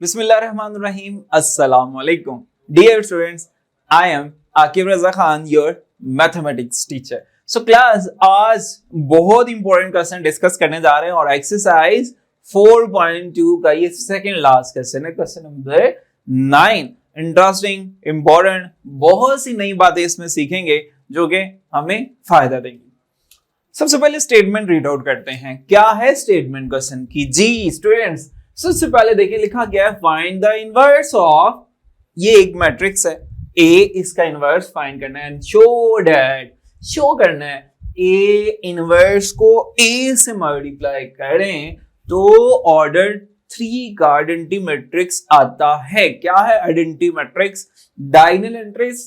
Bismillahirrahmanirrahim. Assalamu alaikum. Dear students, I am Akib Raza Khan, your mathematics teacher. So class, आज बहुत important question discuss करने जा रहे हैं और एक्सरसाइज 4.2 का ये सेकंड लास्ट क्वेश्चन है, क्वेश्चन नंबर 9. इंटरेस्टिंग, इंपॉर्टेंट, बहुत सी नई बातें इसमें सीखेंगे जो कि हमें फायदा देंगे. सबसे पहले स्टेटमेंट रीड आउट करते हैं. क्या है स्टेटमेंट क्वेश्चन की? जी स्टूडेंट्स, सबसे पहले देखिए लिखा गया है फाइंड द इनवर्स ऑफ, ये एक मैट्रिक्स है ए, इसका इनवर्स फाइंड करना है. शो दैट, शो करना है ए इनवर्स को ए से मल्टीप्लाई करें तो ऑर्डर 3 का आइडेंटिटी मैट्रिक्स आता है. क्या है आइडेंटिटी मैट्रिक्स? डायगोनल एंट्रीज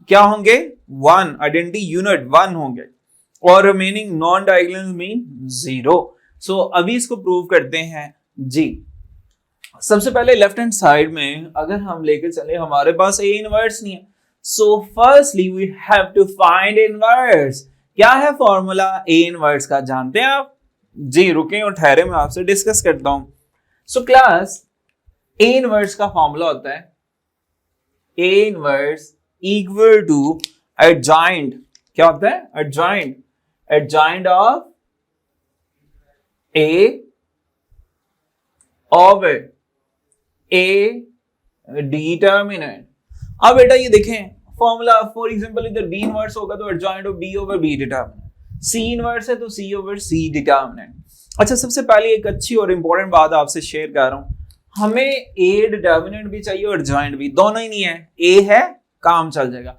क्या होंगे? 1. आइडेंटिटी यूनिट 1 होंगे और रिमेनिंग नॉन डायगोनल मीन 0. सो अभी इसको प्रूव करते हैं जी. सबसे पहले लेफ्ट हैंड साइड में अगर हम लेकर चले, हमारे पास ए इनवर्स नहीं है. So firstly we have to find inverse. क्या है फॉर्मूला ए इनवर्स का, जानते हैं आप? जी रुकें और ठहरे, मैं आपसे डिस्कस करता हूं. सो क्लास, ए इनवर्स का फॉर्मूला होता है A inverse equal to adjoint. क्या होता है? Adjoint, adjoint of A over a determinant. अब बेटा ये देखें फॉर्मूला, फॉर एग्जांपल इधर b इनवर्स होगा तो adjoint of b over b determinant, c inverse है तो c ओवर c डिटरमिनेंट. अच्छा, सबसे पहले एक अच्छी और इंपॉर्टेंट बात आपसे शेयर कर रहा हूं. हमें a डिटरमिनेंट भी चाहिए और एडजॉइंट भी, दोनों ही नहीं है. a है, काम चल जाएगा.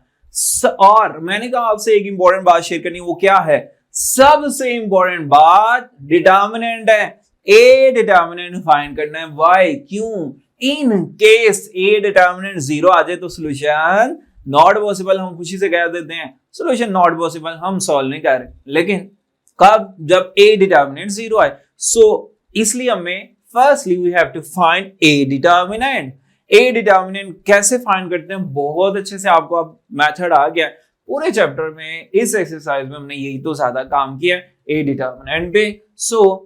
और मैंने कहा आपसे एक इंपॉर्टेंट बात शेयर करनी, वो क्या है? सबसे इंपॉर्टेंट बात डिटरमिनेंट है. ए डिटरमिनेंट फाइंड करना है. वाई? क्यों? इन केस ए डिटरमिनेंट 0 आ जाए तो सॉल्यूशन नॉट पॉसिबल. हम खुशी से कह देते हैं सॉल्यूशन नॉट पॉसिबल, हम सॉल्व नहीं कर रहे. लेकिन कब? जब ए डिटरमिनेंट 0 आए. सो इसलिए हमें firstly we have to find A determinant. A determinant कैसे फाइंड करते हैं? बहुत अच्छे से आपको अब मेथड आ गया पूरे चैप्टर में. इस एक्सरसाइज में हमने यही तो ज्यादा काम किया ए डिटरमिनेंट पे. सो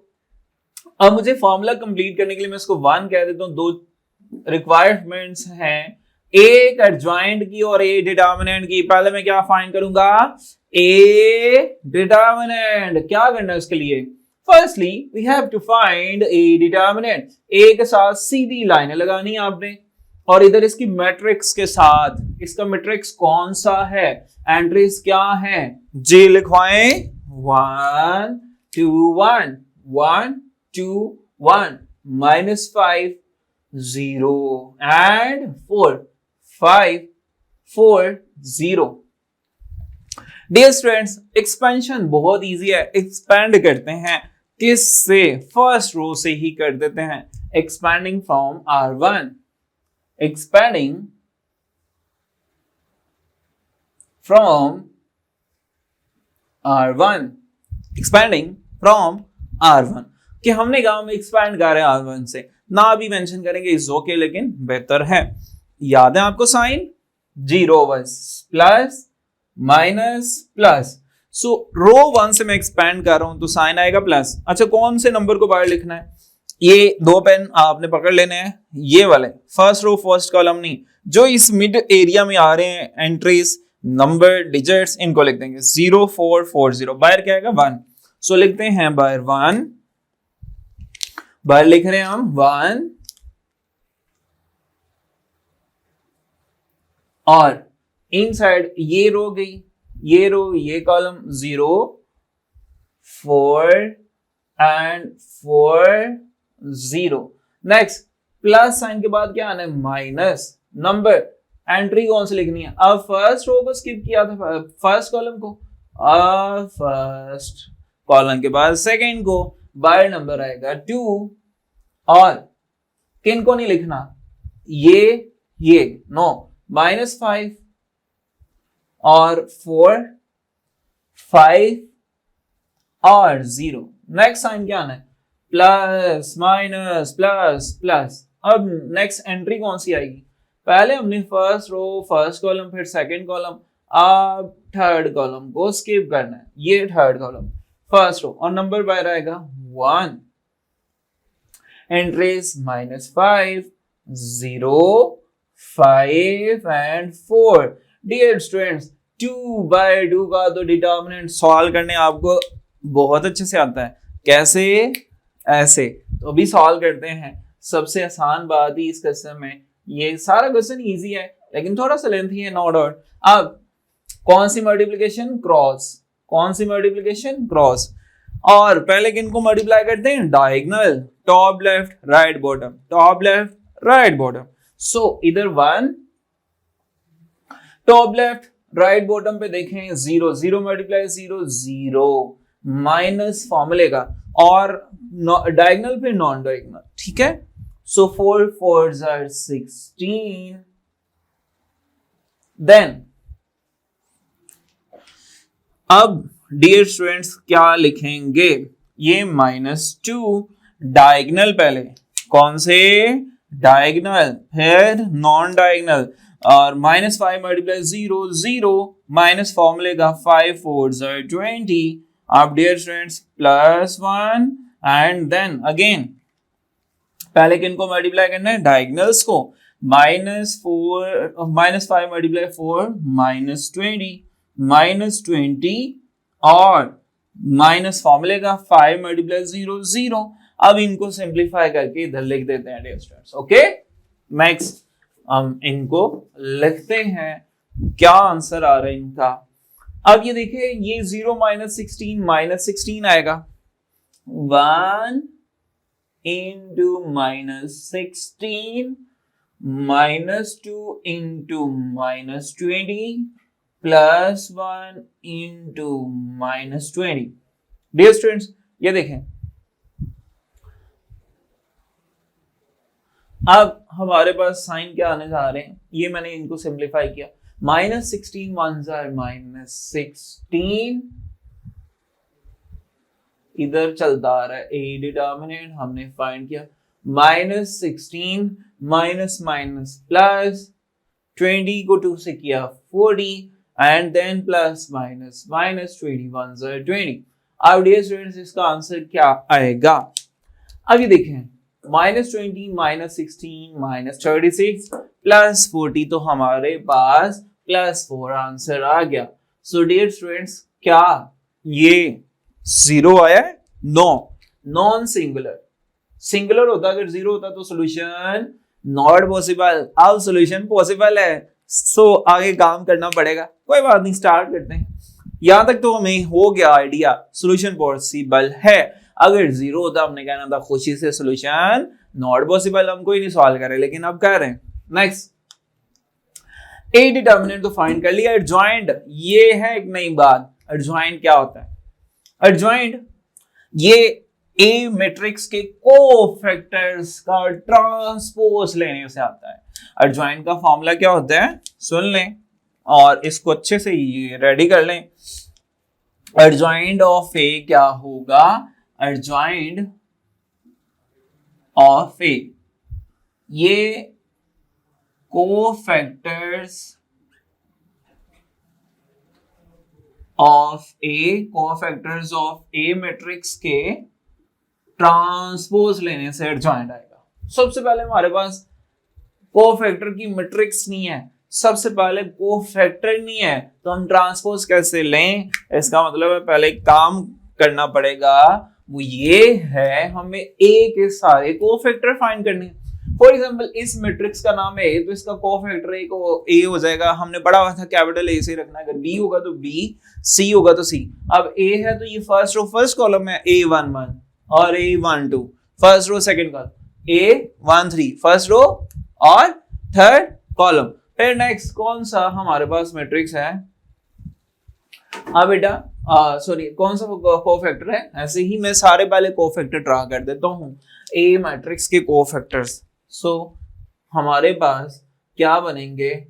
अब मुझे फॉर्मूला कंप्लीट करने के लिए मैं इसको 1 कह देता हूं. 2 रिक्वायरमेंट्स हैं, एक एडजॉइंट की और ए डिटरमिनेंट की. पहले मैं क्या फाइंड करूंगा? A determinant. क्या करना है उसके लिए? Firstly we have to find A determinant. A के साथ सीधी लाइनें लगानी है आपने और इधर इसकी मैट्रिक्स के साथ, इसका मैट्रिक्स कौन सा है, एंट्रीज क्या है जी लिखवाएं. 1 2 1 1 2 1 -5 0 and 4 5 4 0. डियर स्टूडेंट्स, एक्सपेंशन बहुत इजी है. एक्सपेंड करते हैं किससे? फर्स्ट रो से ही कर देते हैं. Expanding from R1, expanding from R1, expanding from R1. कि हमने कहा हम एक्सपैंड कर रहे हैं R1 से, ना भी मेंशन करेंगे इज ओके, लेकिन बेहतर है. याद है आपको साइन? जीरो बस, प्लस माइनस प्लस. सो रो 1 से मैं एक्सपैंड कर रहा हूं तो साइन आएगा प्लस. अच्छा, कौन से नंबर को बाहर लिखना है? ये 2 पेन आपने पकड़ लेने हैं, ये वाले फर्स्ट रो फर्स्ट कॉलम नहीं, जो इस मिड एरिया में आ रहे हैं एंट्रीज, नंबर, डिजिट्स, इनको लिख देंगे 0 4 4 0. बाहर क्या आएगा? 1. सो लिखते हैं बाहर 1, बाहर लिख रहे हैं हम 1 और इनसाइड ये रो गई, ये रो, ये column 0 4 and 4 0. Next plus sign के बाद क्या आना है? माइनस. नंबर, एंट्री कौन सी लिखनी है? अब फर्स्ट रो को स्किप किया था, फर्स्ट कॉलम को, फर्स्ट कॉलम के बाद सेकेंड को, बाय नंबर आएगा 2 और किन को नहीं लिखना? ये नो, -5 और 4 5 और 0. नेक्स्ट साइन क्या आना है? Plus minus plus plus. अब नेक्स्ट एंट्री कौन सी आएगी? पहले हमने फर्स्ट रो फर्स्ट कॉलम फिर सेकंड कॉलम, अब थर्ड कॉलम को स्किप करना है, ये थर्ड कॉलम फर्स्ट रो और नंबर बाय रहेगा 1, एंट्रीज -5, 0, 5 एंड 4। डियर स्टूडेंट्स 2/2 का तो डिटर्मिनेंट सॉल्व करने आपको बहुत अच्छे से आता है। कैसे? ऐसे। तो अभी सॉल्व करते हैं। सबसे आसान बात ही इस क्वेश्चन में, ये सारा क्वेश्चन इजी है लेकिन थोड़ा सा लेंथी है, नो डाउट। अब कौन सी मल्टीप्लिकेशन? क्रॉस। कौन सी मल्टीप्लिकेशन? क्रॉस। और पहले किनको मल्टीप्लाई करते हैं? Diagonal, top left right bottom, top left right bottom. So इधर 1, टॉप लेफ्ट राइट बॉटम पे देखें 0, 0 मल्टीप्लाई 0, 0 माइनस फॉर्मूले का, और डायगोनल पे नॉन डायगोनल, ठीक है। सो 4 4s are 16, देन अब डियर स्टूडेंट्स क्या लिखेंगे? ये -2 डायगोनल, पहले कौन से? डायगोनल, फिर नॉन डायगोनल, और -5 मल्टीप्लाई 0, 0 माइनस फॉर्मूले का 5 4s are 20। अब dear students +1 and then again पहले किनको मल्टीप्लाई करना है? डायगोनल्स को। -5 मल्टीप्लाई 4 -20, -20 और माइनस फॉर्मूले का 5 मल्टीप्लाई 0, 0। अब इनको सिंप्लीफाई करके इधर लिख देते हैं डियर स्टूडेंट्स। ओके, नेक्स्ट हम इनको लिखते हैं, क्या आंसर आ रहा है इनका। अब ये देखिए, ये 0 -16 आएगा, 1 into -16 -2 into -20 +1 into -20। Dear students ये देखें, अब हमारे पास साइन क्या आने जा रहे हैं, ये मैंने इनको सिंप्लीफाई किया। -16 1s are -16, इधर चलता आ रहा है ए डिटर्मिनेंट, हमने फाइंड किया। -16 माइनस माइनस प्लस 20 को 2 से किया 40 and then plus minus minus 21 20। अब डियर स्टूडेंट्स इसका आंसर क्या आएगा? अब ये देखें, -20 -16 -36 +40, तो हमारे पास +4 आंसर आ गया। सो डियर स्टूडेंट्स क्या ये 0 आया है? No, non singular. सिंगुलर होता, अगर 0 होता तो सॉल्यूशन नॉट पॉसिबल। अब सॉल्यूशन पॉसिबल है, सो आगे काम करना पड़ेगा। कोई बात नहीं, स्टार्ट करते हैं। यहां तक तो हमें हो गया आइडिया, सॉल्यूशन पॉसिबल है। अगर 0 होता हमने कहना था खुशी से सॉल्यूशन नॉट पॉसिबल, हम कोई नहीं सॉल्व करे, लेकिन अब कह रहे हैं। नेक्स्ट, ए डिटर्मिनेंट तो फाइंड कर लिया। एडजॉइंट, ये है एक नई बात। एडजॉइंट क्या होता है? एडजॉइंट ये ए मैट्रिक्स के कोफैक्टर्स का ट्रांसपोज लेने से आता है। एडजॉइंट का फॉर्मूला क्या होता है सुन लें और इसको अच्छे से ये रेडी कर लें। एडजॉइंट ऑफ ए क्या होगा? एडजॉइंट ऑफ ए, ये cofactors of A, cofactors of A matrix के ट्रांसपोज लेने से एडजॉइंट आएगा। सबसे पहले हमारे पास कोफैक्टर की मैट्रिक्स नहीं है, सबसे पहले कोफैक्टर नहीं है, तो हम ट्रांसपोज कैसे लें? इसका मतलब है पहले काम करना पड़ेगा, वो ये है हमें ए के सारे कोफैक्टर फाइंड करने हैं। फॉर एग्जाम्पल इस मैट्रिक्स का नाम है ए, तो इसका कोफैक्टर ए हो जाएगा। हमने पढ़ा हुआ था कैपिटल ए से रखना, अगर बी होगा तो बी, सी होगा तो सी। अब ए है तो ये फर्स्ट रो फर्स्ट कॉलम है A11 और A12, first row second column A13 first row और थर्ड कॉलम। फिर नेक्स्ट कौन सा हमारे पास मैट्रिक्स है? हाँ बेटा, सॉरी कौन सा कोफैक्टर है? ऐसे ही मैं सारे पहले कोफैक्टर ड्रा कर देता हूँ, ए मैट्रिक्स के कोफैक्टर्स। सो हमारे पास क्या बनेंगे,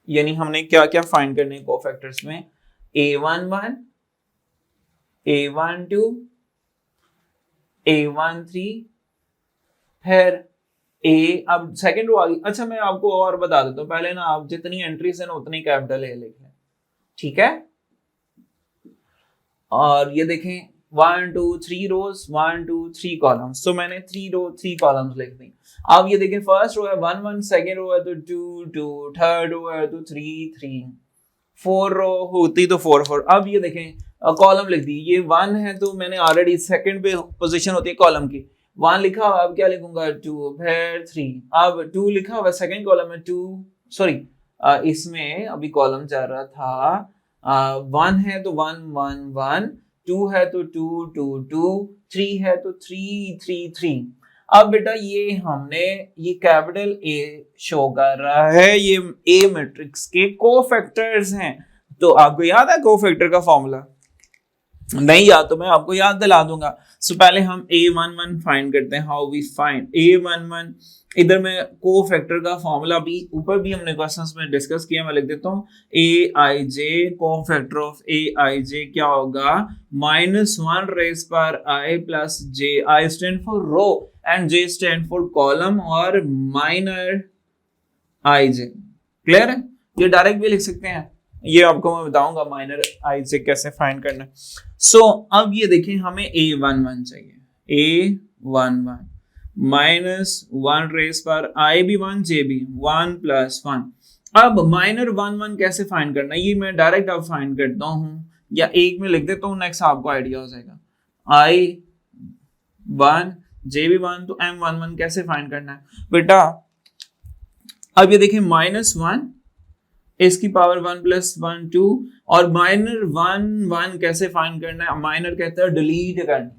यानी हमने क्या क्या फाइंड करने कोफैक्टर्स में? A11, A12, A13, फिर ए, अब सेकंड रो आ गई। अच्छा मैं आपको और बता देता हूँ, पहले ना आप जितनी एंट्रीज है ना उतनी कैपिटल ए लिख लें, ठीक है। और ये देखें 1 2 3 रोज 1 2 3 कॉलम्स, तो मैंने 3 रो 3 कॉलम्स लिख दी। अब ये देखें फर्स्ट रो है 1 1, सेकंड रो है तो 2 2, थर्ड रो है तो 3 3, 4 रो होती तो 4 4। अब ये देखें कॉलम लिख दी, ये 1 है तो मैंने ऑलरेडी सेकंड पे पोजीशन होती है कॉलम की, 1 लिखा हुआ, अब क्या लिखूंगा 2, फिर 3, अब 2 लिखा हुआ सेकंड कॉलम में 2, सॉरी इसमें अभी कॉलम चल रहा था 1 है तो 1 1 1, 2 है तो 2 2 2, 3 है तो 3 3 3। अब बेटा ये हमने ये कैपिटल ए शो कर रहा है, ये ए मैट्रिक्स के कोफैक्टर्स हैं। तो आपको याद है कोफैक्टर का फॉर्मूला? नहीं याद तो मैं आपको याद दिला दूंगा। सो पहले हम A11 फाइंड करते हैं। How we find A11? इधर मैं कोफैक्टर का फॉर्मूला भी ऊपर भी हमने क्वेश्चंस में डिस्कस किया, मैं लिख देता हूँ Aij, कोफैक्टर ऑफ Aij क्या होगा, -1 रेज पर I plus j। I stand for row and j stand for column और माइनर ij। क्लियर है? ये डायरेक्ट भी लिख सकते हैं, ये आपको मैं बताऊंगा माइनर आई से कैसे फाइंड करना है। सो अब ये देखें हमें A11 चाहिए, A11 -1 रेस पर I भी 1 J भी 1 + 1। अब माइनर 1 1 कैसे फाइंड करना है, ये मैं डायरेक्ट अब फाइंड करता हूँ या एक में लिख देता हूँ, नेक्स्ट आपको आइडिया हो जाएगा। I1 J भी 1 तो M11 कैसे फाइंड करना है बेटा? अब ये देखें -1 इसकी पावर 1 + 1 2, और माइनर 1 1 कैसे फाइंड करना है? माइनर कहता है डिलीट करना,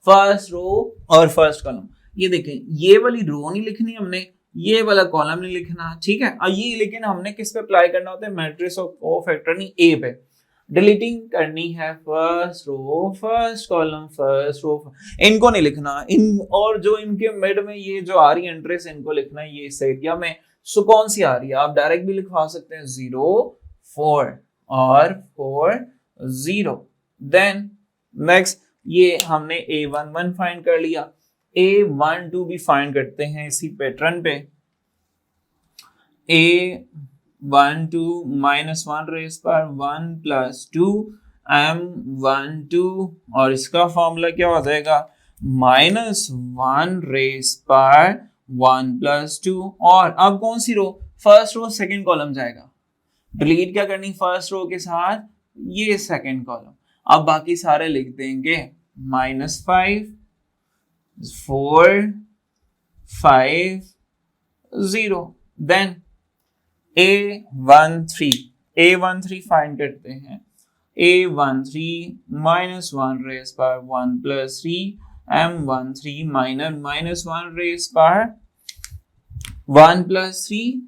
फर्स्ट रो और फर्स्ट कॉलम। ये देखें ये वाली रो नहीं लिखनी हमने, ये वाला कॉलम नहीं लिखना, ठीक है। और ये लेकिन हमने किस पे अप्लाई करना होता है? मैट्रिक्स ऑफ कोफैक्टर नहीं ए पे। डिलीटिंग करनी है first row first column first row, इनको नहीं लिखना इन, और जो इनके मिड में ये जो आ रही है एंट्रीज इनको लिखना है ये इस एरिया में। सो कौन सी आ रही है? आप डायरेक्ट भी लिखवा सकते हैं 0 4 और 4 0। देन नेक्स्ट ये हमने A11 फाइंड कर लिया, A12 भी फाइंड करते हैं इसी पैटर्न पे। A12 -1 रेस पर 1 + 2 M12, और इसका फॉर्मूला क्या हो जाएगा? -1 रेस पर 1 + 2, और अब कौन सी रो? फर्स्ट रो सेकंड कॉलम जाएगा, डिलीट क्या करनी फर्स्ट रो के साथ ये सेकंड कॉलम। अब बाकी सारे लिख देंगे -5 4 5 0। देन A13 फाइंड करते हैं। A13 -1 रेस पर 1 + 3 M13 माइनर -1 रेस पर 1 + 3।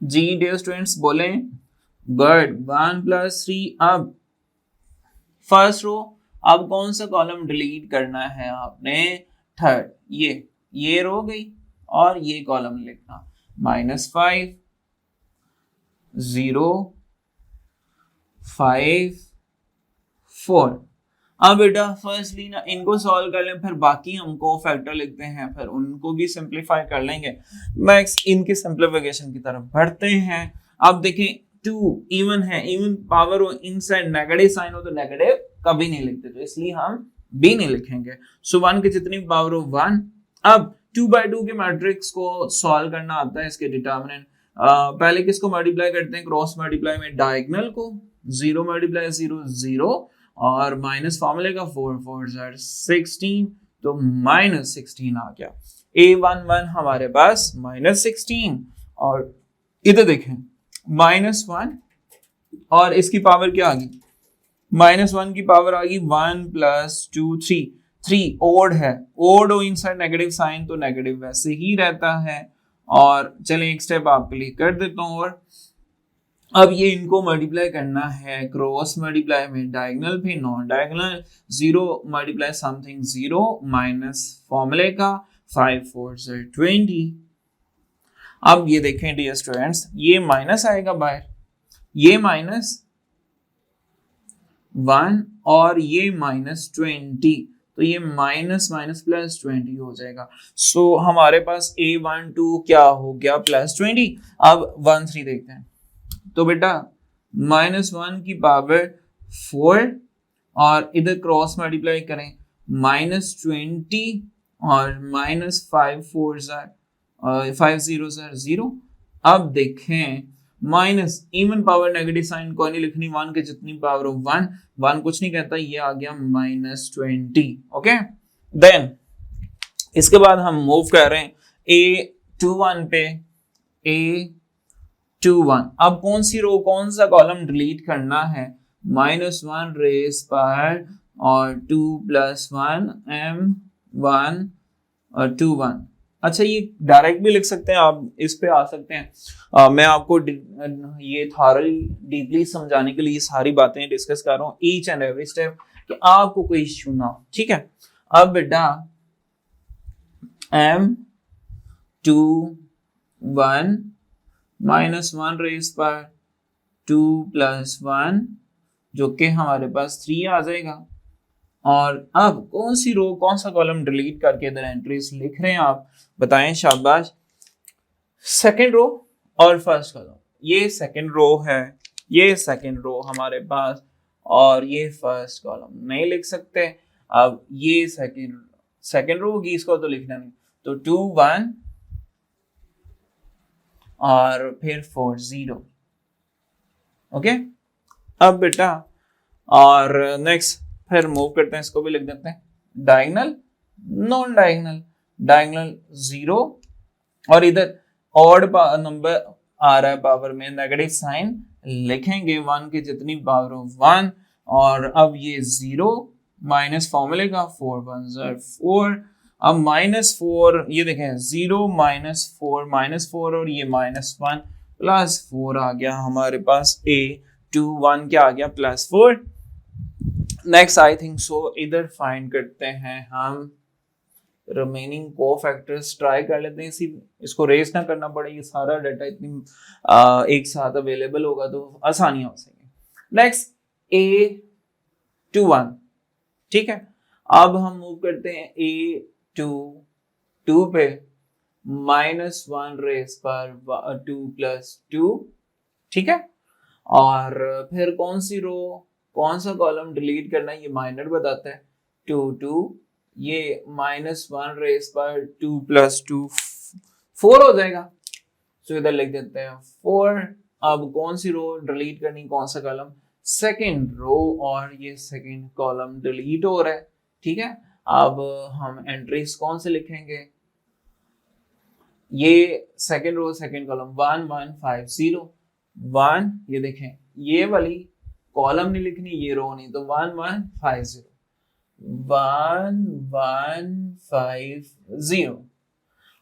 जी डियर स्टूडेंट्स बोले गुड, 1 + 3। अब फर्स्ट रो, अब कौन सा कॉलम डिलीट करना है आपने? थर्ड, ये रो गई और ये कॉलम लिखना -5 0 5 4। अब बेटा फर्स्टली ना इनको सॉल्व कर लें, फिर बाकी हम कोफैक्टर लिखते हैं, फिर उनको भी सिंपलीफाई कर लेंगे। नेक्स्ट इनकी सिंपलीफिकेशन की तरफ बढ़ते हैं। अब देखें 2 इवन है, इवन पावर हो इनसाइड नेगेटिव साइन हो तो नेगेटिव कभी नहीं लिखते, तो इसलिए हम भी नहीं लिखेंगे। सो 1 की जितनी पावर हो 1। अब 2/2 के मैट्रिक्स को सॉल्व करना आता है, इसके डिटर्मिनेंट पहले किसको मल्टीप्लाई करते हैं? क्रॉस मल्टीप्लाई में डायगोनल को, 0 × 0 0, और माइनस फॉर्मूले का 4 4 16, तो -16 आ गया। A11 हमारे पास -16, और इधर देखें -1 और इसकी पावर क्या आ गई? -1 की पावर आ गई 1 + 2 3। 3 ओड है, ओड हो इनसाइड नेगेटिव साइन तो नेगेटिव वैसे ही रहता है। और चलें एक स्टेप आपके लिए कर देता हूँ, और अब ये इनको मल्टीप्लाई करना है क्रॉस मल्टीप्लाई में, डायगोनल पे नॉन डायगोनल, 0 × समथिंग 0 माइनस फॉर्मूले का 5 4 20। अब ये देखें डियर स्टूडेंट्स, ये माइनस आएगा बाहर, ये -1 और ये -20, तो ये माइनस माइनस प्लस 20 हो जाएगा। सो हमारे पास A12 क्या हो गया +20। अब 1 3 देखते हैं। तो बेटा -1 की पावर 4 और इधर क्रॉस मल्टीप्लाई करें -20 और -5 0 0। अब देखें minus even power negative sign कोई नहीं लिखनी, 1 के जितनी पावर हो 1 कुछ नहीं कहता, ये आ गया -20। ओके, देन इसके बाद हम मूव कर रहे हैं A21 पे। A21 अब कौन सी रो कौन सा कॉलम डिलीट करना है? -1 रेस पर और 2 + 1 M1 और 2 1। अच्छा, ये डायरेक्ट भी लिख सकते हैं, आप इस पे आ सकते हैं। मैं आपको ये थॉरली डीपली समझाने के लिए सारी बातें डिस्कस कर रहा हूँ, ईच एंड एवरी स्टेप, कि आपको कोई इश्यू ना हो। ठीक है, अब बेटा M2 1 -1 रेस पर 2 + 1 जो कि हमारे पास 3 आ जाएगा। और अब कौन सी रो कौन सा कॉलम डिलीट करके इधर एंट्रीज लिख रहे हैं आप बताएं, शाबाश। सेकंड रो और फर्स्ट कॉलम, ये सेकंड रो है, ये सेकंड रो हमारे पास, और ये फर्स्ट कॉलम नहीं लिख सकते। अब ये सेकंड रो होगी, इसको तो लिखना नहीं, तो 2 1 और फिर 4 0। ओके, अब बेटा और नेक्स्ट फिर मूव करते हैं, इसको भी लिख देते हैं डायगोनल नॉन डायगोनल। डायगोनल 0 और इधर ऑड नंबर आ रहा है पावर में, नेगेटिव साइन लिखेंगे, 1 की जितनी पावर हो 1। और अब ये 0 माइनस फॉर्मूले का 4 1 4। अब -4 ये देखें 0 -4 और ये -1 +4 आ गया हमारे पास। A21 क्या आ गया +4। नेक्स्ट आई थिंक सो इधर फाइंड करते हैं हम रिमेनिंग कोफैक्टर्स, ट्राई कर लेते हैं, इसको रेस ना करना पड़े, ये सारा डाटा इतनी एक साथ अवेलेबल होगा तो आसानी हो सकेगी। नेक्स्ट A21, ठीक है, अब हम मूव करते हैं A22 पे, -1 रेस पर 2 + 2, ठीक है। और फिर कौन सी रो कौन सा कॉलम डिलीट करना है ये माइनर बताता है, 2 2, ये -1 रेस पर 2 + 2 4 हो जाएगा, तो इधर लिख देते हैं 4। अब कौन सी रो डिलीट करनी, कौन सा कॉलम, सेकंड रो, और ये सेकंड कॉलम डिलीट हो रहा है, ठीक है। अब हम एंट्रीज कौन से लिखेंगे, ये सेकंड रो सेकंड कॉलम 1 1 5 0 1, ये देखें ये वाली कॉलम नहीं लिखनी, ये रो नहीं, तो 1 1 5 0 1 1 5 0।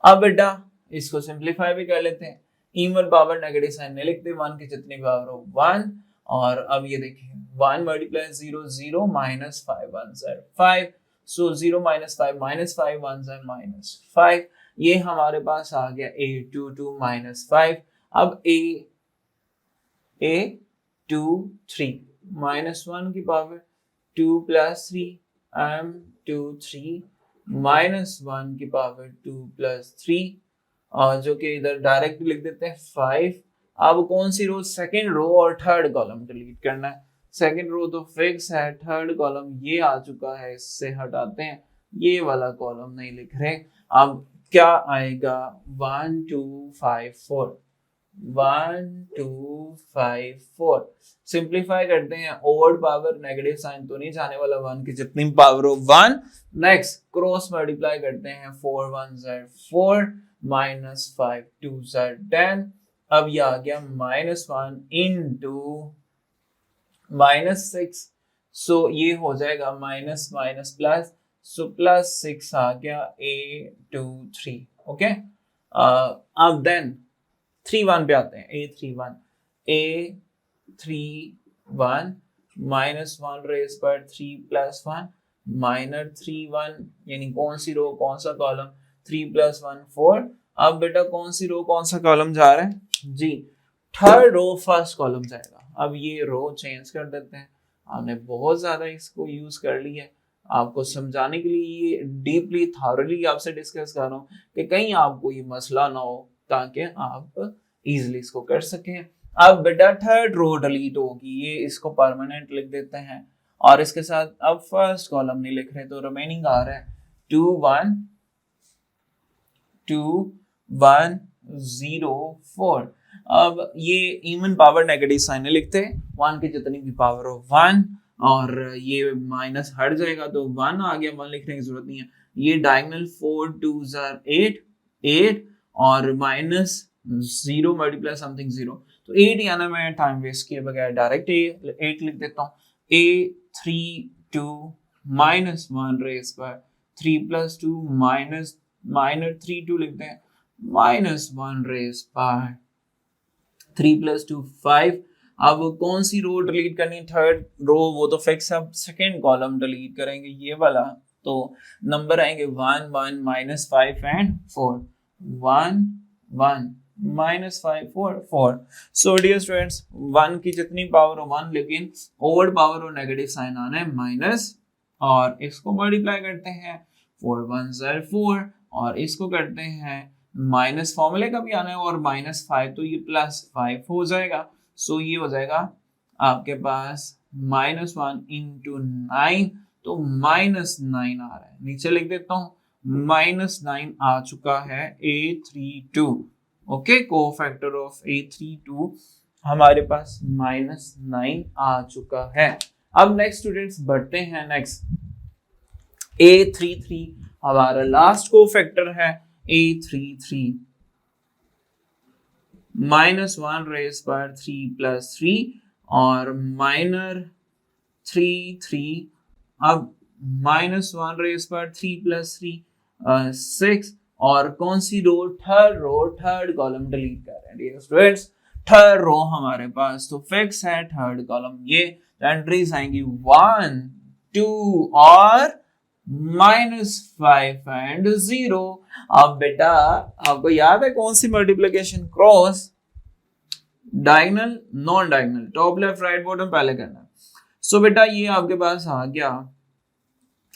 अब बेटा इसको सिंप्लीफाई भी कर लेते हैं, इवन पावर नेगेटिव साइन नहीं लिखते, 1 की जितनी पावर हो 1। और अब ये देखिए 1 × 0 0 -5 1 5, सो 0 -5 -5 1 -5, ये हमारे पास आ गया A22 -5। अब A23 -1 की पावर 2 + 3 M23 -1 की पावर 2 + 3, और जो कि इधर डायरेक्ट लिख देते हैं 5। अब कौन सी रो, सेकंड रो और थर्ड कॉलम डिलीट करना है। सेकंड रो तो फिक्स है, थर्ड कॉलम ये आ चुका है, इससे हटाते हैं, ये वाला कॉलम नहीं लिख रहे। अब क्या आएगा 1 2 5 4 1 2 5 4, सिंप्लीफाई करते हैं, ओड पावर नेगेटिव साइन तो नहीं जाने वाला, 1 की जितनी पावर हो 1। नेक्स्ट क्रॉस मल्टीप्लाई करते हैं, 4 1 4 -5 2 10। अब ये आ गया -1 × -6, सो ये हो जाएगा माइनस माइनस प्लस, सो +6 आ गया A23। ओके, अब देन 3 1 पे आते हैं, A31 -1 रेस पर 3 + 1 -3 1, यानी कौन सी रो कौन सा कॉलम, 3 + 1 4। अब बेटा कौन सी रो कौन सा कॉलम जा रहा है जी, थर्ड रो फर्स्ट कॉलम जाएगा। अब ये रो चेंज कर देते हैं, हमने बहुत ज्यादा इसको यूज कर लिया है, आपको समझाने के लिए ये डीपली थॉरली आपसे डिस्कस कर रहा हूँ कि कहीं आपको ये मसला ना हो, ताकि आप इजीली इसको कर सकें। अब बेटा थर्ड रो डिलीट होगी, ये इसको परमानेंट लिख देते हैं और इसके साथ अब फर्स्ट कॉलम नहीं लिख रहे तो रिमेनिंग आ रहा है 2 1 2 1 0 4। अब ये इवन पावर नेगेटिव साइन लिखते हैं, 1 की जितनी भी पावर हो 1 और ये माइनस हट जाएगा तो 1 आ गया, 1 लिखने की जरूरत नहीं है। ये डायगोनल 4 2 8 8 और माइनस 0 मल्टीप्लाई समथिंग 0, तो 8 ही आना। मैं टाइम वेस्ट किए बगैर डायरेक्ट 8 लिख देता हूँ। a 3 2 माइनस 1 रेज पर 3 प्लस 2 माइनस 3 2 लिखते हैं माइनस 1 रेज पर 3 प्लस 2 5। अब कौन सी रो डिलीट करनी है? थर्ड रो, वो तो फिक्स है। सेकेंड कॉलम डिलीट करेंगे ये वाला, तो नंबर आएंगे 1 1 minus 5 and 4 1 1 minus 5 4 4। So dear students 1 की जितनी पावर हो 1, लेकिन ओवर पावर और नेगेटिव साइन आना है माइनस, और इसको मल्टीप्लाई करते हैं 4 1 4 और इसको करते हैं माइनस, फॉर्मूले का भी आना है और माइनस 5 तो ये प्लस 5 हो जाएगा। सो ये हो जाएगा आपके पास माइनस 1 इंटू 9, तो माइनस 9 आ रहा है। नीचे लिख देता हूँ माइनस 9 आ चुका है A32। Okay, cofactor of A32 हमारे पास माइनस 9 आ चुका है। अब नेक्स्ट स्टूडेंट्स बढ़ते हैं, नेक्स्ट A33 हमारा लास्ट कोफैक्टर है। A33 माइनस 1 रेज पर 3 प्लस 3 और माइनर 3 3, अब माइनस 1 रेज पर 3 प्लस 3 6, और कौन सी row? Third row, third column delete कर रहे हैं डियर स्टूडेंट्स। थर्ड रो हमारे पास तो फिक्स है थर्ड कॉलम, ये एंट्रीज आएंगी 1 2 और माइनस 5 एंड 0। अब बेटा आपको याद है कौन सी multiplication? Cross, diagonal non diagonal, top left right bottom पहले करना। सो बेटा ये आपके पास आ गया,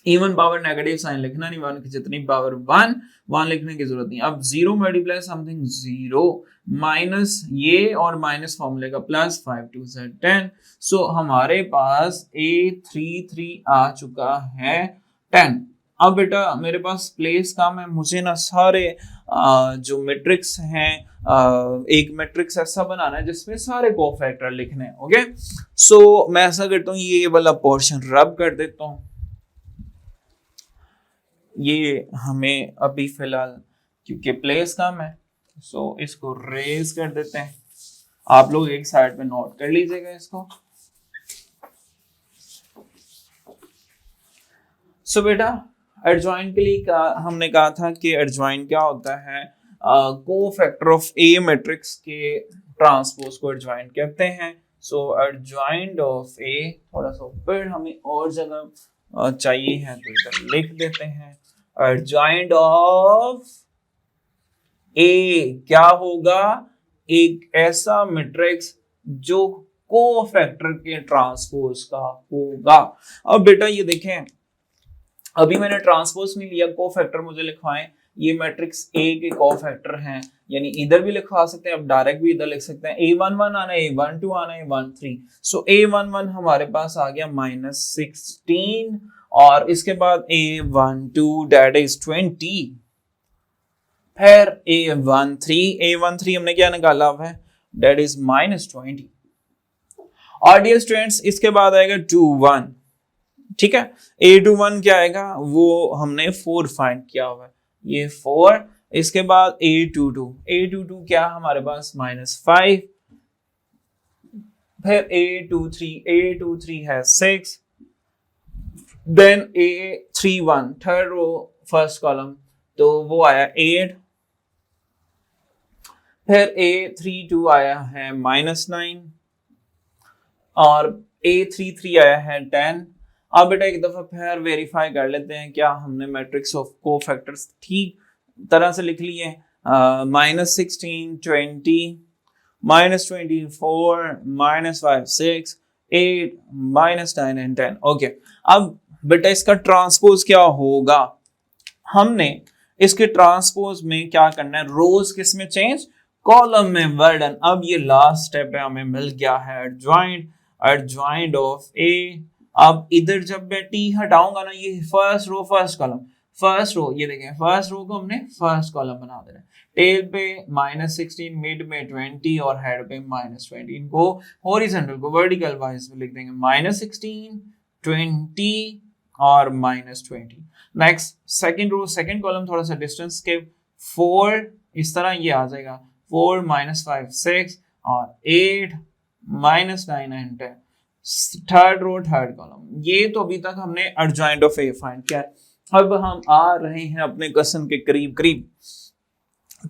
इवन पावर नेगेटिव साइन लिखना नहीं, 1 की जितनी पावर 1 1 लिखने की जरूरत नहीं। अब 0 मल्टीप्लाई समथिंग 0 माइनस ये और माइनस फॉर्मूले का प्लस 5 2 10। सो हमारे पास A33 आ चुका है 10। अब बेटा मेरे पास प्लेस कम है, मुझे ना सारे जो मैट्रिक्स हैं, एक मैट्रिक्स ऐसा बनाना है जिसमें सारे कोफैक्टर लिखने हैं। ओके, सो मैं ऐसा करता हूँ, ये वाला पोर्शन रब कर देता हूँ। ये हमें अभी फिलहाल क्योंकि प्लेस कम है, सो इसको रेज कर देते हैं। आप लोग एक साइड पे नोट कर लीजिएगा इसको। सो बेटा एडजॉइंट के लिए हमने कहा था कि एडजॉइंट क्या होता है? कोफैक्टर ऑफ ए मैट्रिक्स के ट्रांसपोज को एडजॉइंट कहते हैं। सो एडजॉइंट ऑफ ए, थोड़ा सा ऊपर हमें और जगह चाहिए है तो इधर लिख देते हैं। एडजॉइंट ऑफ ए क्या होगा? एक ऐसा मैट्रिक्स जो कोफैक्टर के ट्रांसपोज का होगा। अब बेटा ये देखें, अभी मैंने ट्रांसपोज नहीं लिया, कोफैक्टर मुझे लिखवाएं। ये मैट्रिक्स ए के कोफैक्टर हैं, यानी इधर भी लिखवा सकते हैं, अब डायरेक्ट भी इधर लिख सकते हैं। A11 आना है, A12 आना है, A13। सो A11 हमारे पास आ गया -16 और इसके बाद A12 दैट इज 20। फिर A13 हमने क्या निकाला हुआ है? That is -20। और डियर स्टूडेंट्स इसके बाद आएगा 21। ठीक है, A21 क्या आएगा? वो हमने 4 फाइंड किया हुआ है, ये 4। इसके बाद A22 क्या हमारे पास? -5। फिर A23 है 6। Then A31 third row first column, तो वो आया 8। फिर A32 आया है -9 और A33 आया है 10। अब बेटा एक दफा फिर वेरीफाई कर लेते हैं क्या हमने मैट्रिक्स ऑफ कोफैक्टर्स ठीक तरह से लिख लिए। -16 20 -24 -5 6 8 -9 and 10। ओके, अब बेटा इसका ट्रांसपोज क्या होगा? हमने इसके ट्रांसपोज में क्या करना है, रोज किस में चेंज, कॉलम में वर्डन। अब ये लास्ट स्टेप है, हमें मिल गया है एडजॉइंट ऑफ ए। अब इधर जब मैं टी हटाऊंगा ना, ये first row first column, first row, ये देखें फर्स्ट रो को हमने फर्स्ट कॉलम बना देना है। टेल पे -16, मिड में 20 और हेड पे -20। इनको हॉरिजॉन्टल को वर्टिकल वाइज में लिख देंगे, -16, 20 और -20। Next second row second column, थोड़ा सा डिस्टेंस के 4 इस तरह ये आ जाएगा, 4 -5 6 और 8 -9 and 10। Third row third column. ये तो अभी तक हमने एडजॉइंट ऑफ ए फाइंड किया है। अब हम आ रहे हैं अपने क्वेश्चन के करीब करीब।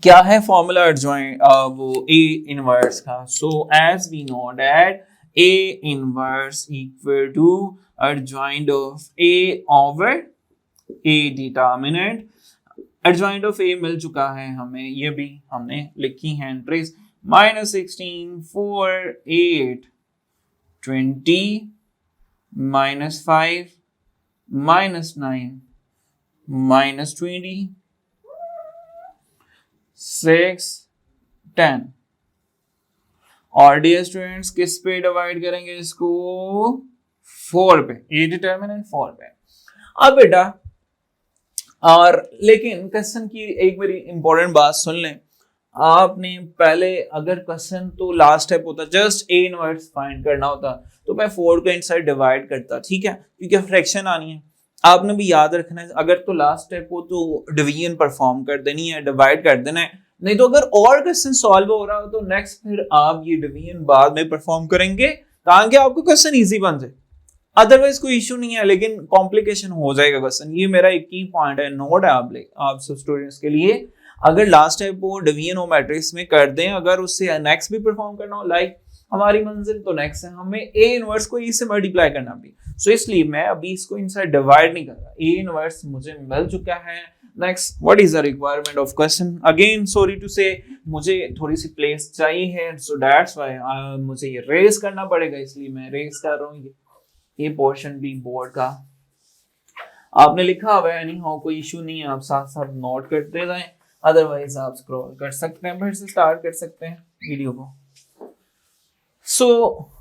क्या है फॉर्मूला एडजॉइंट वो ए इनवर्स का? So as we know that A inverse equal to adjoint of A over A determinant. Adjoint of A मिल चुका है हमें, ये भी हमने लिखी है एंट्रीज, -16 4 8 20 -5 -9 -20 6 10। और डियर स्टूडेंट्स किस पे डिवाइड करेंगे इसको? 4 पे, ए डिटरमिनेंट 4 पे। अब बेटा और लेकिन क्वेश्चन की एक मेरी इंपॉर्टेंट बात सुन लें। आपने पहले अगर क्वेश्चन तो लास्ट स्टेप होता, जस्ट ए इनवर्स फाइंड करना होता, तो मैं 4 को इनसाइड डिवाइड करता, ठीक है, क्योंकि फ्रैक्शन आनी है। आपने भी याद रखना है, अगर तो लास्ट स्टेप हो तो डिवीजन परफॉर्म कर देनी है, डिवाइड कर देना है। नहीं तो अगर और क्वेश्चन सॉल्व हो रहा हो तो नेक्स्ट फिर आप ये डिवीजन बाद में परफॉर्म करेंगे ताकि आपको क्वेश्चन इजी बन जाए। अदरवाइज कोई इशू नहीं है, लेकिन कॉम्प्लिकेशन हो जाएगा क्वेश्चन। ये मेरा एक की पॉइंट है, नोट है आप सब स्टूडेंट्स के लिए। अगर लास्ट स्टेप वो डिवीजन और मैट्रिक्स में कर दें, अगर उससे नेक्स्ट भी परफॉर्म करना हो, लाइक हमारी मंजिल तो नेक्स्ट है, हमें ए इनवर्स को ई से मल्टीप्लाई करना भी। सो इसलिए मैं अभी इसको इनसाइड डिवाइड नहीं कर रहा, ए इनवर्स मुझे मिल चुका है। Next, what is the requirement of question? Again sorry to say मुझे थोड़ी सी प्लेस चाहिए है, सो दैट्स व्हाई मुझे ये रेज करना पड़ेगा, इसलिए मैं रेज कर रहा हूँ ये पोर्शन भी बोर्ड का। आपने लिखा हुआ है, एनी हाउ कोई इशू नहीं है, आप साथ साथ नोट करते जाएं, अदरवाइज आप स्क्रॉल कर सकते हैं, फिर से स्टार्ट कर सकते हैं वीडियो को। सो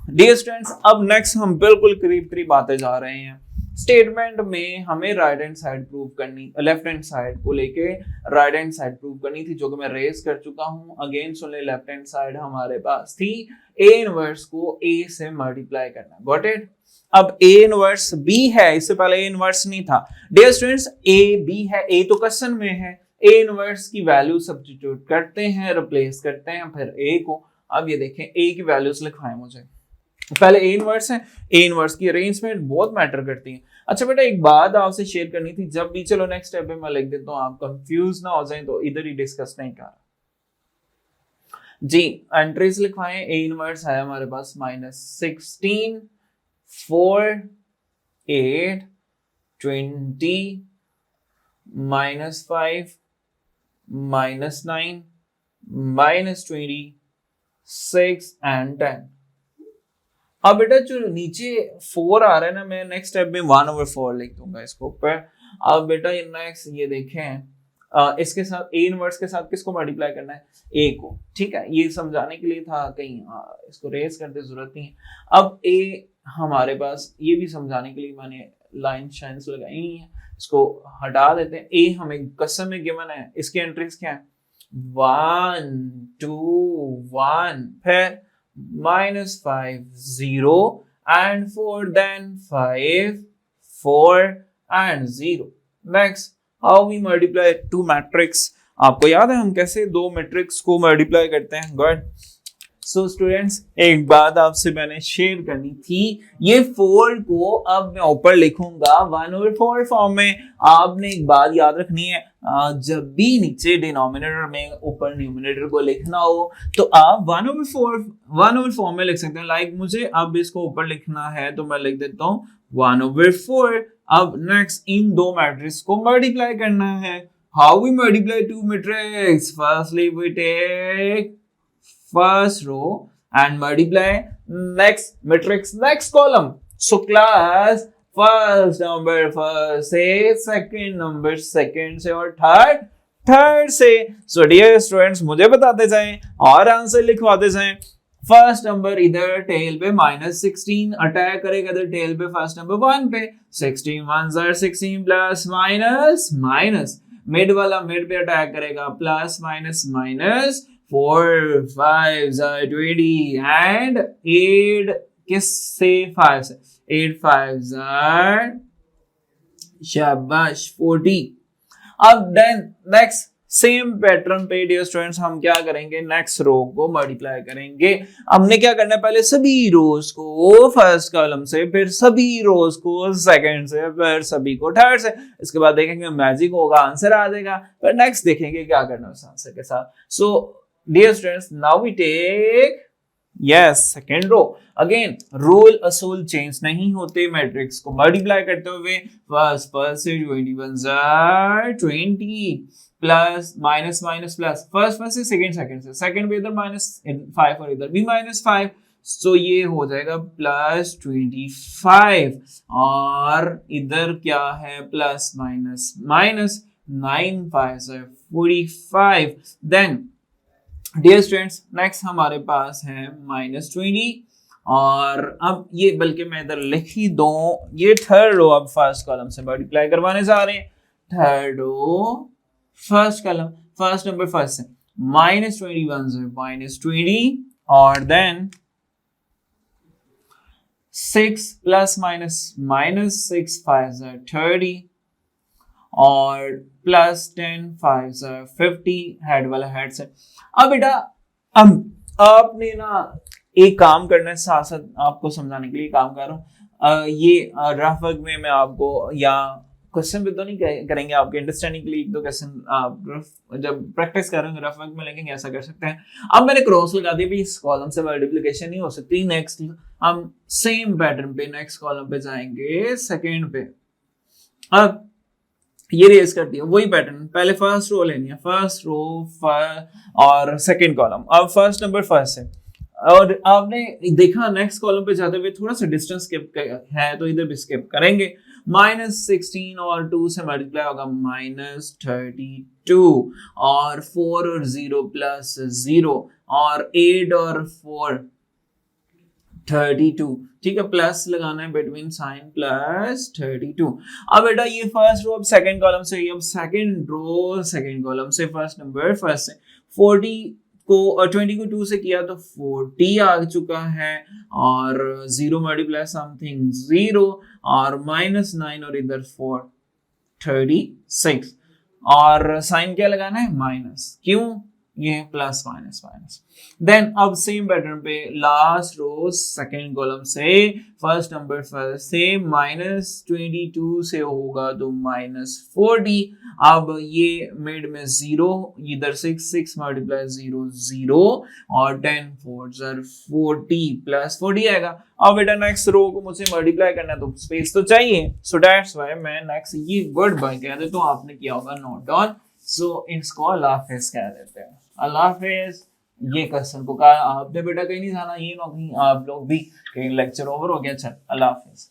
डियर स्टूडेंट्स, अब नेक्स्ट हम बिल्कुल करीब करीब आते जा रहे हैं। स्टेटमेंट में हमें राइट हैंड साइड प्रूव करनी, लेफ्ट हैंड साइड को लेके राइट हैंड साइड प्रूव करनी थी, जो कि मैं रेज कर चुका हूं। अगेन सुन ले, लेफ्ट हैंड साइड हमारे पास थी ए इनवर्स को ए से मल्टीप्लाई करना, गॉट इट। अब ए इनवर्स बी है, इससे पहले ए इनवर्स नहीं था। डियर स्टूडेंट्स, ए बी है, ए तो क्वेश्चन में है, ए इनवर्स की वैल्यू सब्स्टिट्यूट करते हैं, रिप्लेस करते हैं फिर ए को। अब ये देखें, ए की वैल्यूज लिखवाएं मुझे, पहले ए इनवर्स है, ए इनवर्स की अरेंजमेंट बहुत मैटर करती है। अच्छा बेटा, एक बात आपसे शेयर करनी थी, जब भी चलो नेक्स्ट स्टेप में मैं लिख देता हूँ, आप कंफ्यूज ना हो जाएं, तो इधर ही डिस्कस नहीं कर रहा जी। एंट्रीज लिखवाएं, ए इनवर्स है हमारे पास -16 4 8 20 -5 -9 -20 6 and 10। अब बेटा जो नीचे 4 आ रहा है ना, मैं नेक्स्ट स्टेप में 1/4 लिख दूंगा इसको ऊपर। अब बेटा ये नेक्स्ट ये देखें, इसके साथ ए इनवर्स के साथ किसको मल्टीप्लाई करना है? ए को, ठीक है, ये समझाने के लिए था, कहीं इसको रेज करते जरूरत नहीं है। अब ए हमारे पास, ये भी समझाने के लिए मैंने लाइन शाइन्स लगाई नहीं है, इसको हटा देते हैं। ए हमें कसम में गिवन है, इसकी एंट्रीज क्या है? 1 2 1, फिर -5 0 and 4, then 5 4 and 0। next, how we multiply two matrix? आपको याद है हम कैसे दो मैट्रिक्स को मल्टीप्लाई करते हैं? गुड। सो स्टूडेंट्स, एक बात आपसे मैंने शेयर करनी थी, ये 4 को अब मैं ऊपर लिखूंगा 1/4 फॉर्म में। आपने एक बात याद रखनी है, जब भी नीचे डिनोमिनेटर में ऊपर न्यूमरेटर को लिखना हो तो आप 1/4 में लिख सकते हैं। लाइक मुझे अब इसको ऊपर लिखना है तो मैं लिख देता हूँ 1/4। अब नेक्स्ट, इन दो मैट्रिक्स को मल्टीप्लाई करना है। How we multiply two matrix? Firstly we take first row and multiply next matrix next column. So class first number first से, सेकंड नंबर सेकंड से और थर्ड थर्ड से। सो डियर स्टूडेंट्स मुझे बताते जाएं और आंसर लिखवाते जाएं। फर्स्ट नंबर इधर टेल पे -16 अटैक करेगा, इधर टेल पे फर्स्ट नंबर 1 पे 16 1 are 16 plus minus minus, mid वाला मिड पे अटैक करेगा plus minus minus 4 5 are 20 and 8 किस से 5 से 8 5 are शाबाश 40। अब देन नेक्स्ट सेम पैटर्न पे डियर स्टूडेंट्स हम क्या करेंगे, नेक्स्ट रो को मल्टीप्लाई करेंगे। हमने क्या करना है, पहले सभी रोज को फर्स्ट कॉलम से, फिर सभी रोज को सेकंड से, फिर सभी को थर्ड से। इसके बाद देखेंगे मैजिक होगा, आंसर आ जाएगा। फिर नेक्स्ट देखेंगे क्या करना है उस आंसर के साथ। So dear students now we take yes second row. Again rule असूल चेंज नहीं होते, मैट्रिक्स को मल्टीप्लाई करते हुए फर्स्ट फर्स्ट से 21 20 plus minus minus plus, first first से सेकंड सेकंड से, सेकंड पे इधर -5 और इधर भी -5। सो ये हो जाएगा प्लस 25 और इधर क्या है प्लस माइनस माइनस 9 5 है 45। देन डियर स्टूडेंट्स नेक्स्ट हमारे पास है -20 और अब ये बल्कि मैं इधर लिख ही दूं, ये थर्ड रो अब फर्स्ट कॉलम से मल्टीप्लाई करवाने जा रहे हैं। Third row first column first number first से -21 से -20 और देन 6 प्लस माइनस माइनस 6 5 30 और प्लस 10 5 50 हेड वाला हेड से। अब बेटा अब आपने ना एक काम करना है, साथ साथ आपको समझाने के लिए काम कर रहा हूँ। ये रफ वर्क में मैं आपको या क्वेश्चन पे तो नहीं करेंगे, आपके अंडरस्टैंडिंग के लिए एक दो क्वेश्चन आप जब प्रैक्टिस करेंगे रफ वर्क में लेकिन ऐसा कर सकते हैं। अब मैंने क्रॉस लगा दिया भी इस कॉलम से मल्टीप्लिकेशन नहीं हो सकती। नेक्स्ट हम सेम पैटर्न पे नेक्स्ट कॉलम पे जाएंगे सेकेंड पे। अब ये रेस कर दिया वही पैटर्न, पहले फर्स्ट रो लेनी है, फर्स्ट रो और सेकंड कॉलम। अब फर्स्ट नंबर फर्स्ट है और आपने देखा नेक्स्ट कॉलम पे जाते हुए थोड़ा सा डिस्टेंस स्किप है तो इधर भी स्किप करेंगे। -16 और 2 से मल्टीप्लाई होगा -32 और 4 और 0 प्लस 0 और 8 और 4 32। ठीक है, प्लस लगाना है बिटवीन साइन प्लस 32। अब बेटा ये फर्स्ट रो अब सेकंड कॉलम से, अब सेकंड रो सेकंड कॉलम से फर्स्ट नंबर फर्स्ट से 40 को 20 को 2 से किया तो 40 आ चुका है और 0 मल्टीप्लाई समथिंग 0 और -9 और इधर 4 36 और साइन क्या लगाना है माइनस, क्यों ये प्लस माइनस माइनस। देन अब सेम पैटर्न पे लास्ट रो सेकंड कॉलम से फर्स्ट नंबर फर्स्ट से -22 से होगा तो -40। अब ये मिड में 0 इधर 6 मल्टीप्लाई 0 0 और 10 4 40 प्लस 40 आएगा। अब बेटा नेक्स्ट रो को मुझे मल्टीप्लाई करना है तो स्पेस तो चाहिए, सो दैट्स व्हाई मैं नेक्स्ट ये वर्ड बाय कह देता हूं, आपने किया होगा नोट डाउन। सो इसको अल्लाह हाफिज़ कह देते हैं, अल्लाह हाफिज़। ये क्वेश्चन को कहा आपने बेटा कहीं नहीं जाना, ये ना कहीं आप लोग भी कहीं लेक्चर ओवर हो गया, चल अल्लाह हाफिज़।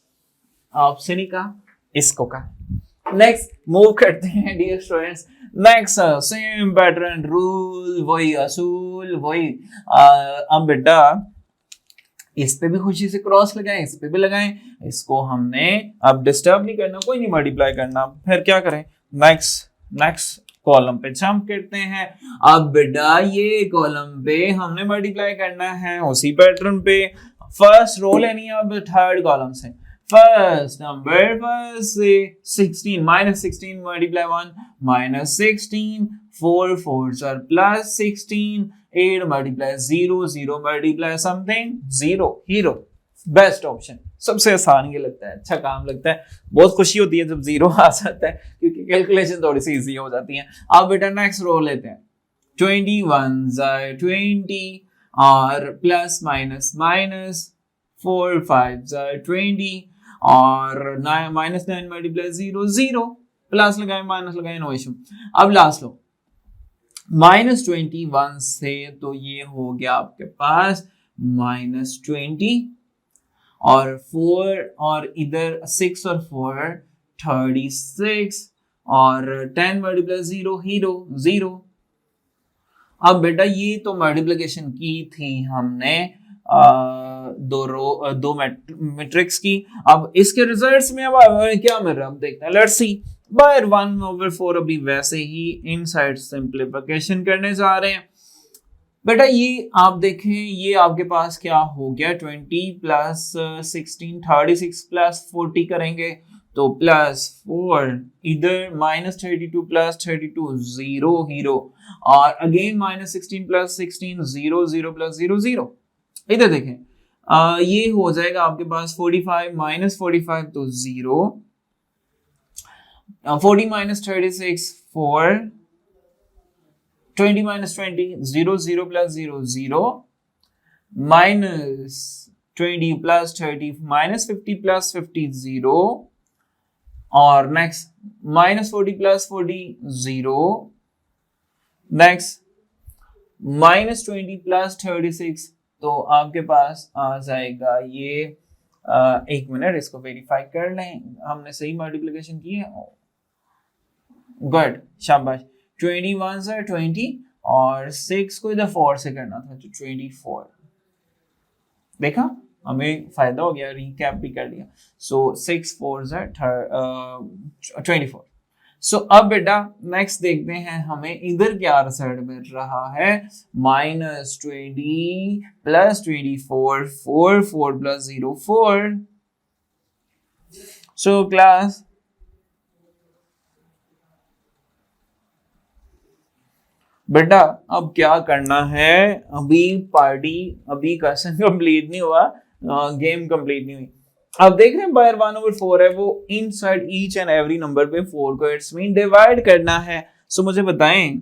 आपसे नहीं कहा, इसको कहा। नेक्स्ट मूव करते हैं dear students, next same pattern rule वही असूल वही। अब बेटा इस पे भी खुशी से क्रॉस लगाएं, इस पे भी लगाएं, इसको हमने अब डिस्टर्ब नहीं करना, कोई नहीं मल्टीप्लाई करना। फिर क्या करें, नेक्स्ट कॉलम पे जंप करते हैं। अब बेटा ये कॉलम पे हमने मल्टीप्लाई करना है उसी पैटर्न पे, फर्स्ट रो लेनी है अब थर्ड कॉलम से, फर्स्ट नंबर फर्स्ट से 16 -16 multiply 1 -16 4 4 plus 16 8 multiply 0 0 multiply something 0 hero. Best option, सबसे आसान ये लगता है, अच्छा काम लगता है, बहुत खुशी होती है जब 0 आ जाता है क्योंकि कैलकुलेशन थोड़ी सी इजी हो जाती है। अब बेटा नेक्स्ट रो लेते हैं, 21 20 और प्लस माइनस माइनस 4 5 20 और -9 मल्टीप्लाई 0 0 प्लस लगाए माइनस लगाए, नो इशू। अब लास्ट लो -21 से तो ये हो गया आपके पास -20 और 4 और इधर 6 और 4 36 और 10 मल्टीप्लाई 0 0। अब बेटा ये तो मल्टीप्लिकेशन की थी हमने दो मैट्रिक्स की। अब इसके रिजल्ट्स में अब क्या मिल रहा है देखते हैं, लेट्स सी। बाय 1/4 अभी वैसे ही इनसाइड सिंप्लीफिकेशन करने जा रहे हैं। बेटा ये आप देखें, ये आपके पास क्या हो गया, 20 प्लस 16 36 प्लस 40 करेंगे तो +4, इधर -32 प्लस 32 0 और अगेन -16 प्लस 16 0 प्लस 0। इधर देखें ये हो जाएगा आपके पास 45 -45 तो 0, 40 -36 4, 20 -20 0 प्लस 0 -20 प्लस 30 -50 प्लस 50 0 और नेक्स्ट -40 प्लस 40 0, नेक्स्ट -20 प्लस 36 तो आपके पास आ जाएगा ये एक मिनट इसको वेरीफाई कर लें, हमने सही मल्टीप्लिकेशन की है, गुड शाबाश। 21 है 20 और 6 को इधर 4 से करना था तो 24, देखा हमें फायदा हो गया, रिकैप भी कर लिया। सो 6 4 है 24। सो अब बेटा नेक्स्ट देखते हैं हमें इधर क्या रिजल्ट मिल रहा है, -20 प्लस 24 4 प्लस 0 4। सो क्लास बेटा अब क्या करना है, अभी पार्टी अभी क्वेश्चन कंप्लीट नहीं हुआ, गेम कंप्लीट नहीं हुई। अब देख रहे हैं बाय 1/4 है वो inside each and every number पे 4 को इट्स मीन डिवाइड करना है। सो मुझे बताएं,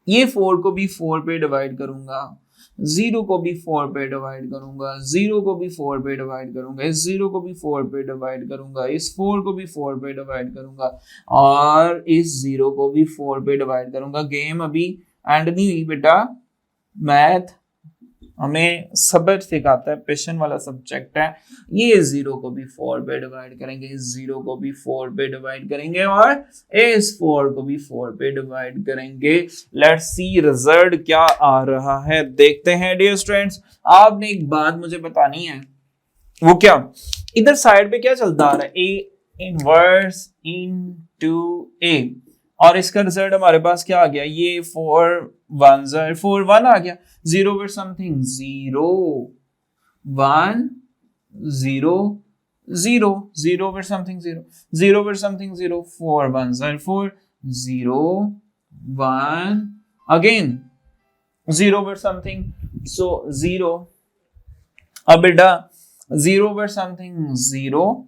ये 4 को भी 4 पे डिवाइड करूंगा, 0 को भी 4 पे डिवाइड करूंगा, 0 को भी 4 पे डिवाइड करूंगा, इस 0 को भी 4 पे डिवाइड करूंगा, इस 4 को भी 4 पे डिवाइड करूंगा और इस 0 को भी 4 पे डिवाइड करूंगा। गेम अभी एंड नहीं हुई बेटा, मैथ हमें सबक सिखाता है, पैशन वाला सब्जेक्ट है। ये 0 को भी 4 पे डिवाइड करेंगे, इस 0 को भी 4 पे डिवाइड करेंगे और इस 4 को भी 4 पे डिवाइड करेंगे। लेट्स सी रिजल्ट क्या आ रहा है, देखते हैं डियर स्टूडेंट्स। आपने एक बात मुझे बतानी है, वो क्या, इधर साइड पे क्या चलता आ रहा है, ए इनवर्स इनटू ए और इसका रिजल्ट हमारे पास क्या आ गया, ये 4 1 आ गया, 0 with something 0 1 0 0 0 with something 0 with something 0 4 1 4 0 1 again 0 with something so 0। अब बेटा 0 with something 0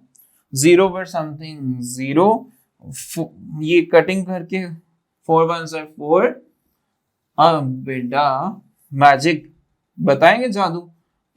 0 with something 0, ये कटिंग करके 4 1 4। अब बेटा मैजिक बताएंगे, जादू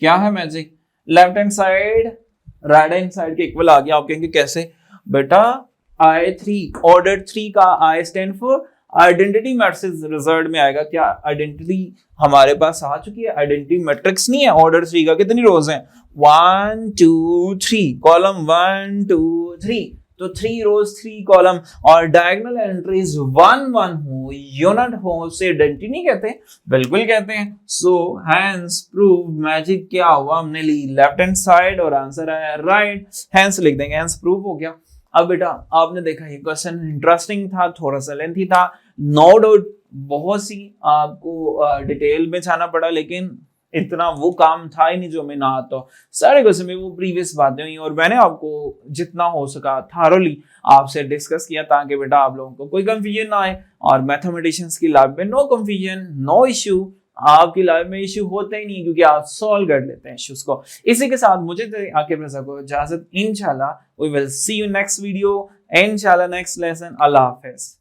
क्या है magic, left hand side right hand side के इक्वल आ गया। आप कहेंगे कैसे, बेटा I3 ऑर्डर 3 का I stand for identity matrix result में आएगा। क्या आइडेंटिटी हमारे पास आ चुकी है, आइडेंटिटी मैट्रिक्स नहीं है, ऑर्डर 3 का कितनी रोज हैं 1 2 3, कॉलम 1 2 3 तो 3 रोज 3 कॉलम और डायगोनल एंट्रीज 1 1 हो यूनिट हो उसे आइडेंटिटी नहीं कहते, बिल्कुल कहते हैं। सो हैंस प्रूव मैजिक क्या हुआ, हमने ली लेफ्ट हैंड साइड और आंसर आया राइट, हैंस लिख देंगे, हैंस प्रूव हो गया। अब बेटा आपने देखा ये क्वेश्चन इंटरेस्टिंग था, थोड़ा सा लेंथी था, नो डाउट बहुत सी आपको डिटेल में जाना पड़ा, लेकिन इतना वो काम था ही नहीं जो मैं ना आता। सारे क्वेश्चन में वो प्रीवियस बातें हुई और मैंने आपको जितना हो सका थारोली आपसे डिस्कस किया ताकि बेटा आप लोगों को कोई कंफ्यूजन ना आए और मैथमेटिशियंस की लाइफ में नो कंफ्यूजन नो इश्यू, आपकी लाइफ में इश्यू होता ही नहीं क्योंकि आप सॉल्व कर लेते हैं इश्यूज को। इसी के साथ मुझे आकिब रज़ा को इजाजत, इंशाल्लाह we will see you next video, इंशाल्लाह नेक्स्ट लेसन, अल्लाह हाफिज।